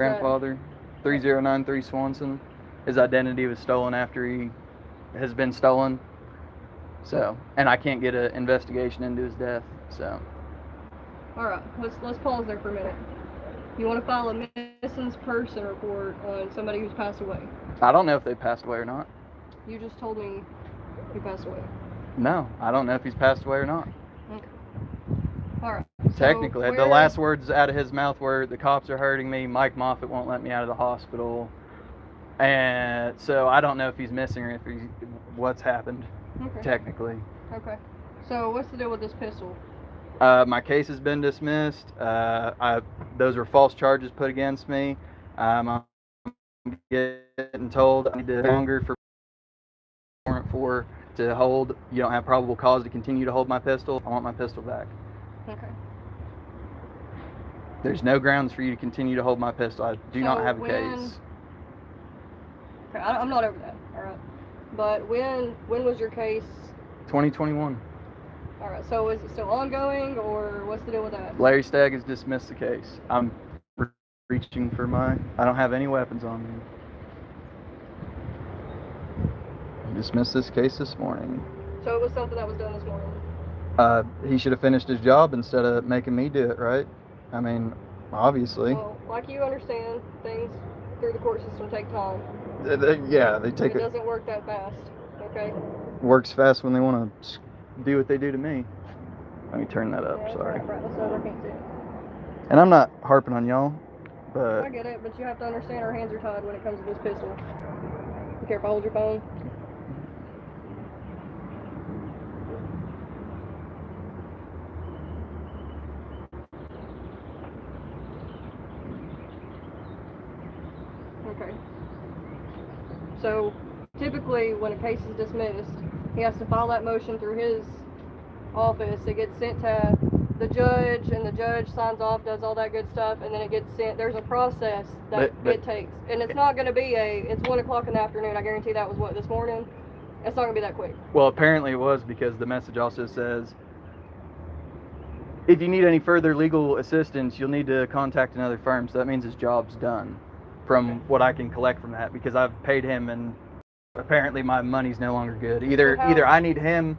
grandfather, 3093 Swanson. His identity was stolen after he has been stolen. So, and I can't get an investigation into his death. So. All right, let's pause there for a minute. You want to file a missing person report on somebody who's passed away? I don't know if they passed away or not. You just told me he passed away. No, I don't know if he's passed away or not. Okay. All right. Technically, the last words out of his mouth were, "The cops are hurting me. Mike Moffitt won't let me out of the hospital." And so I don't know if he's missing or if he's what's happened. Okay. Technically. Okay. So what's the deal with this pistol? My case has been dismissed. Those were false charges put against me. I'm getting told I need to longer for warrant for to hold. You don't have probable cause to continue to hold my pistol. I want my pistol back. Okay. There's no grounds for you to continue to hold my pistol. I do not have a case. Okay, I'm not over that. All right. But when was your case? 2021. All right. So is it still ongoing, or what's the deal with that? Larry Stagg has dismissed the case. I'm reaching for I don't have any weapons on me. He dismissed this case this morning. So it was something that was done this morning? He should have finished his job instead of making me do it, right? I mean, obviously. Well, like you understand, things through the court system take time. They take it. It doesn't work that fast, okay? Works fast when they want to do what they do to me. Let me turn that up, sorry. Right, I can't see it. And I'm not harping on y'all, but... I get it, but you have to understand our hands are tied when it comes to this pistol. You care if I hold your phone? Okay. So, typically, when a case is dismissed, he has to file that motion through his office. It gets sent to the judge, and the judge signs off, does all that good stuff, and then it gets sent. There's a process that it takes. And it's not going to be it's 1 o'clock in the afternoon. I guarantee that was what, this morning? It's not going to be that quick. Well, apparently it was, because the message also says, if you need any further legal assistance, you'll need to contact another firm. So that means his job's done, from what I can collect from that, because I've paid him, and apparently my money's no longer good. Either I need him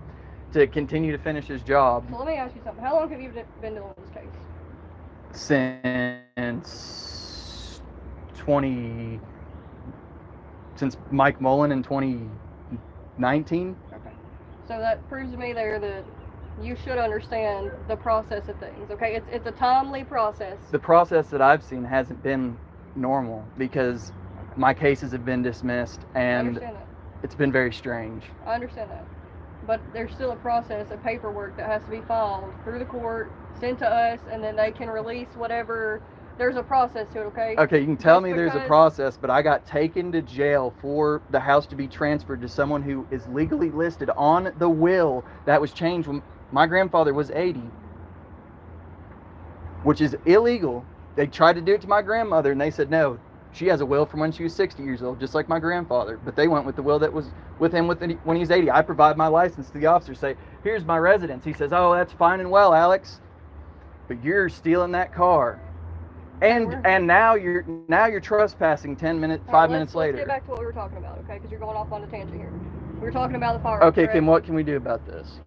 to continue to finish his job. So let me ask you something. How long have you been dealing with this case? Since Mike Mullen in 2019. Okay. So that proves to me there that you should understand the process of things, okay? It's a timely process. The process that I've seen hasn't been normal, because my cases have been dismissed, and it's been very strange. I understand that. But there's still a process of paperwork that has to be filed through the court, sent to us, and then they can release whatever. There's a process to it, okay? Okay, you can tell me there's a process, but I got taken to jail for the house to be transferred to someone who is legally listed on the will that was changed when my grandfather was 80, which is illegal. They tried to do it to my grandmother, and they said, no, she has a will from when she was 60 years old, just like my grandfather. But they went with the will that was with him when he was 80. I provide my license to the officer, say, here's my residence. He says, oh, that's fine and well, Alex, but you're stealing that car. And now you're trespassing 5 minutes later. Let's get back to what we were talking about, okay? Because you're going off on a tangent here. We were talking about the firearm. Okay, Kim, what can we do about this?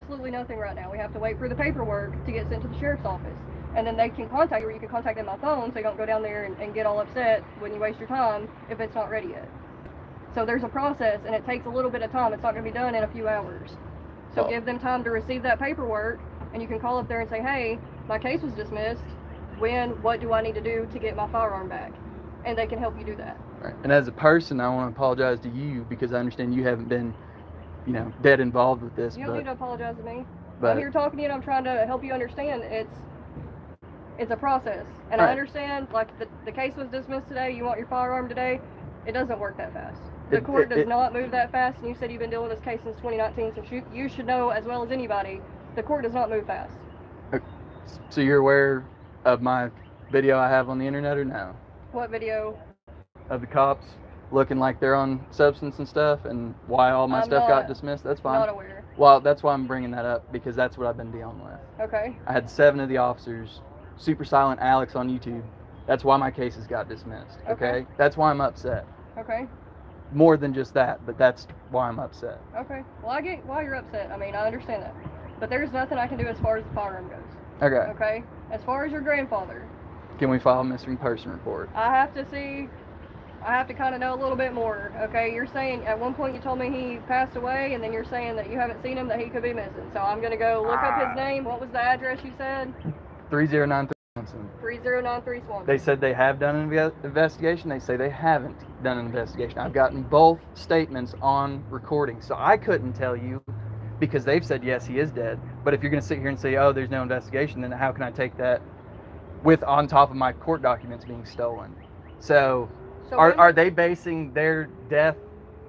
Absolutely nothing right now. We have to wait for the paperwork to get sent to the sheriff's office. And then they can contact you, or you can contact them by phone, so you don't go down there and get all upset when you waste your time if it's not ready yet. So there's a process, and it takes a little bit of time. It's not going to be done in a few hours. So give them time to receive that paperwork, and you can call up there and say, hey, my case was dismissed. What do I need to do to get my firearm back? And they can help you do that. Right. And as a person, I want to apologize to you, because I understand you haven't been, dead involved with this. You don't need to apologize to me. But I'm here talking to you, and I'm trying to help you understand it's a process. And I understand, like, the case was dismissed today, you want your firearm today. It doesn't work that fast. The court does not move that fast, and you said you've been dealing with this case since 2019, so you should know as well as anybody, the court does not move fast. So you're aware of my video I have on the internet, or no? What video? Of the cops looking like they're on substance and stuff, and why all my stuff got dismissed? That's fine. Not aware. Well, that's why I'm bringing that up, because that's what I've been dealing with. Okay. I had 7 of the officers Super Silent Alex on YouTube. That's why my cases got dismissed. Okay. That's why I'm upset. Okay. More than just that, but that's why I'm upset. Okay. Well, I get why you're upset. I mean, I understand that. But there's nothing I can do as far as the firearm goes. Okay. Okay? As far as your grandfather, Can we file a missing person report? I have to kind of know a little bit more. Okay? You're saying, at one point you told me he passed away, and then you're saying that you haven't seen him, that he could be missing. So I'm going to go look up his name. What was the address you said? 3093 Swanson. 3093 Swanson. They said they have done an investigation. They say they haven't done an investigation. I've gotten both statements on recording. So I couldn't tell you because they've said, yes, he is dead. But if you're going to sit here and say, oh, there's no investigation, then how can I take that with on top of my court documents being stolen? So are they basing their death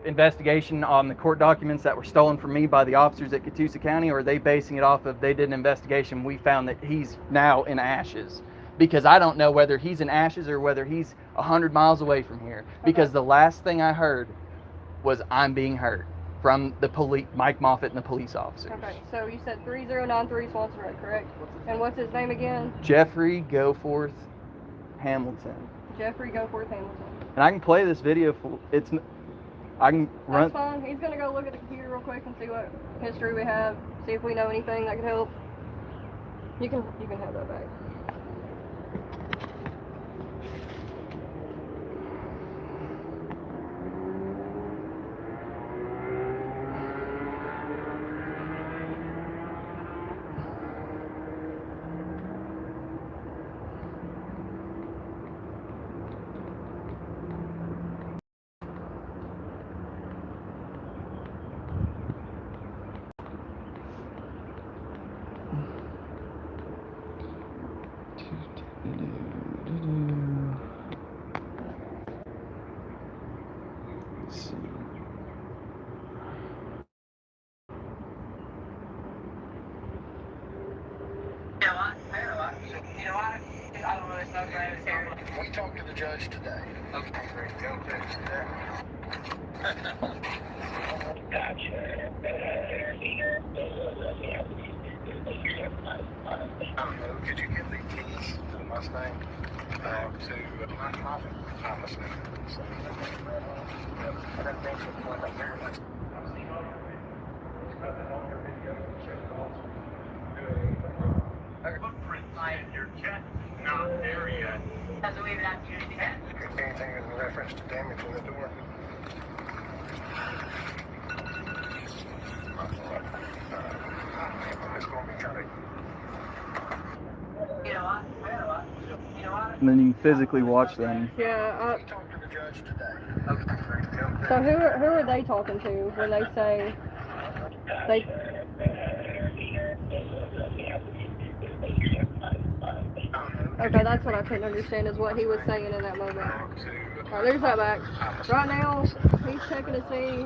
investigation on the court documents that were stolen from me by the officers at Catoosa County, or are they basing it off of they did an investigation, we found that he's now in ashes? Because I don't know whether he's in ashes or whether he's 100 miles away from here. Because the last thing I heard was I'm being hurt from the police, Mike Moffitt and the police officers. Okay, so you said 3093 Swanson Road, correct? And what's his name again? Jeffrey Goforth Hamilton. Jeffrey Goforth Hamilton. And I can play this video I can run. That's fine. He's gonna go look at the computer real quick and see what history we have. See if we know anything that could help. You can have that back. Let's see. We talked to the judge today. Okay. Gotcha. Could you give the keys to the Mustang to Mike Moffitt? I'm listening. Footprint in your chest, not there yet. Doesn't leave it out to you. Anything in reference to damage in the door? It's going to be kind of. You know what? And then you can physically watch them. Yeah. We talked to the judge today. So who are they talking to when they say they? Okay, that's what I couldn't understand is what he was saying in that moment. Alright, there's that back. Right now, he's checking to see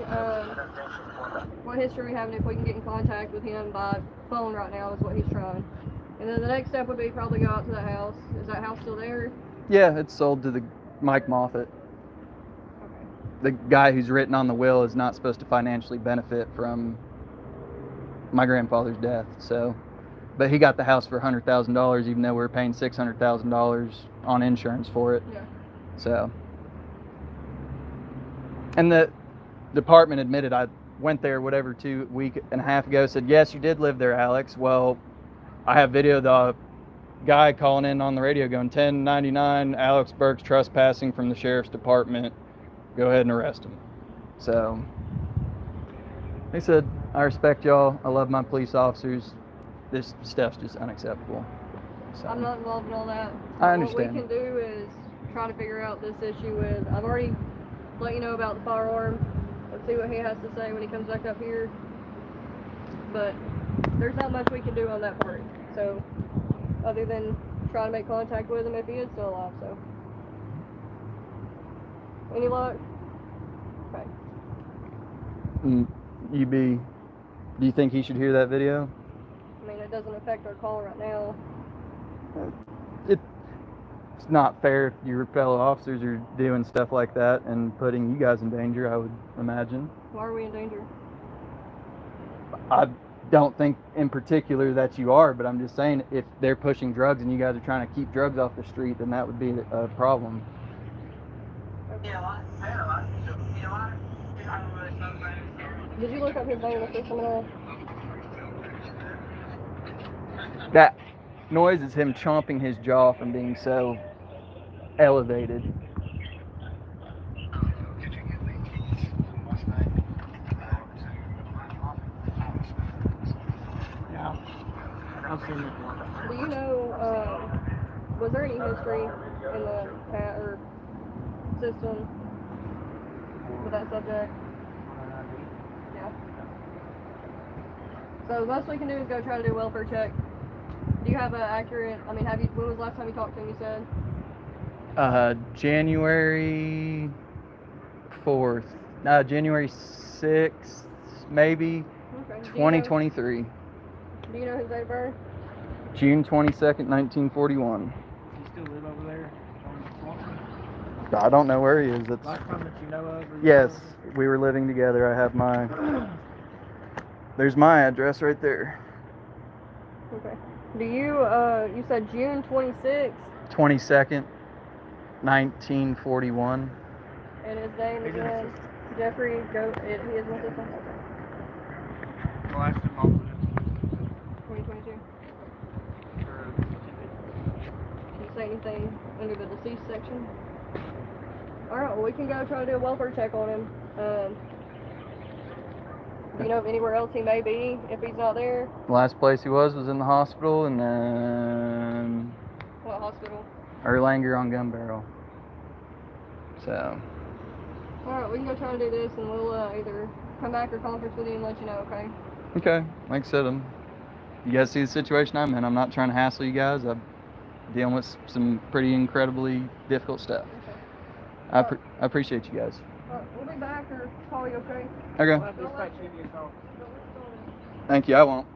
what history we have and if we can get in contact with him by phone right now is what he's trying. And then the next step would be probably go out to that house. Is that house still there? Yeah, it's sold to the Mike Moffitt. Okay. The guy who's written on the will is not supposed to financially benefit from my grandfather's death. So, but he got the house for $100,000, even though we were paying $600,000 on insurance for it. Yeah. So, and the department admitted I went there, whatever, 2 week and a half ago, said, yes, you did live there, Alex. Well, I have video of the guy calling in on the radio going, 1099, Alex Burke's trespassing from the sheriff's department. Go ahead and arrest him. So, they said, I respect y'all. I love my police officers. This stuff's just unacceptable. So, I'm not involved in all that. I understand. What we can do is try to figure out this issue with, I've already let you know about the firearm. Let's see what he has to say when he comes back up here. But there's not much we can do on that part. So, other than try to make contact with him if he is still alive, so. Any luck? Okay. Do you think he should hear that video? I mean, it doesn't affect our call right now. It's not fair if your fellow officers are doing stuff like that and putting you guys in danger, I would imagine. Why are we in danger? don't think in particular that you are, but I'm just saying if they're pushing drugs and you guys are trying to keep drugs off the street, then that would be a problem. Did you look up his name in the system at all? That noise is him chomping his jaw from being so elevated. Could you give me keys to the Mustang to my office? Yeah. I've seen it before. Do you know, was there any history in the or system with that subject? Yeah. So the best we can do is go try to do a welfare check. Do you have an accurate, I mean, when was the last time you talked to him, you said? January 4th. January 6th, maybe. Okay. 2023. Do you know his date of birth? June 22nd, 1941. You still live over there? I don't know where he is. It's, Last time that you know of? Or yes, we were living together. I have my... There's my address right there. Okay. Do you, you said June 26th, 22nd, 1941. and his name He's in the again, Jeffrey, he is in the system? The last time I was 2022. in. Can you say anything under the deceased section? Alright, well we can go try to do a welfare check on him. Do you know of anywhere else he may be if he's not there? The last place he was in the hospital, and then What hospital? Erlanger on Gun Barrel. So, Alright, we can go try to do this and we'll either come back or conference with you and let you know, okay? okay, like I said, you guys see the situation I'm in. I'm not trying to hassle you guys. I'm dealing with some pretty incredibly difficult stuff. Okay. I appreciate you guys. We'll be back or call you, okay? Okay, We'll have dispatch give you a call. thank you. I won't.